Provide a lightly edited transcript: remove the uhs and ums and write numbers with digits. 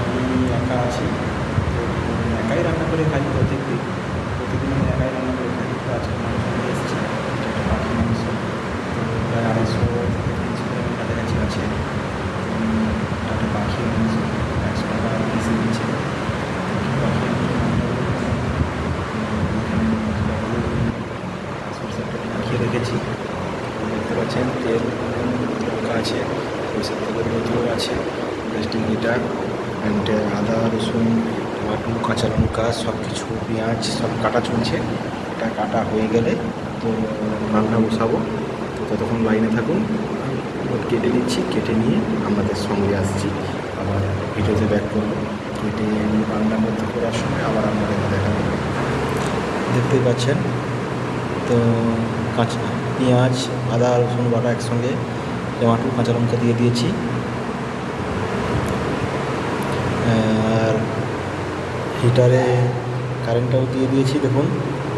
আমি একা আছি, তো একাই রান্না করে খাই প্রত্যেকদিন। প্রতিদিন আমি একাই রান্না করে খাই। তো আজকে মাংস নিয়ে এসেছি, এটা একটা পাখির মাংস। তো প্রায় 250 থেকে 300 গ্রামের কাছাকাছি আছে। এটা একটা পাখির মাংস, 100 টাকা পিসে দিচ্ছে। পাখির নামটা এখানে সরষের তেল মাখিয়ে রেখেছি। দেখতে পাচ্ছেন তেল লঙ্কা আছে, সরষের তেলের বোতলও আছে, প্লাস্টিক গিটার অ্যান্ড আদা রসুন টমাটো কাঁচা লঙ্কা সব কিছু পেঁয়াজ সব কাটা চলছে। এটা কাটা হয়ে গেলে তো রান্না বসাবো। তো ততক্ষণ লাইনে থাকুন, কেটে নিচ্ছি, কেটে নিয়ে আপনাদের সঙ্গে আসছি, আবার ভিডিওতে ব্যাক করবো। কেটে রান্নার মধ্যে করার সময় আবার আপনাদের দেখাবো। দেখতেই পাচ্ছেন তো কাঁচা পেঁয়াজ আদা রসুন বাটা একসঙ্গে, টমাটো কাঁচা লঙ্কা দিয়ে দিয়েছি, আর হিটারে কারেন্টটাও দিয়ে দিয়েছি। দেখুন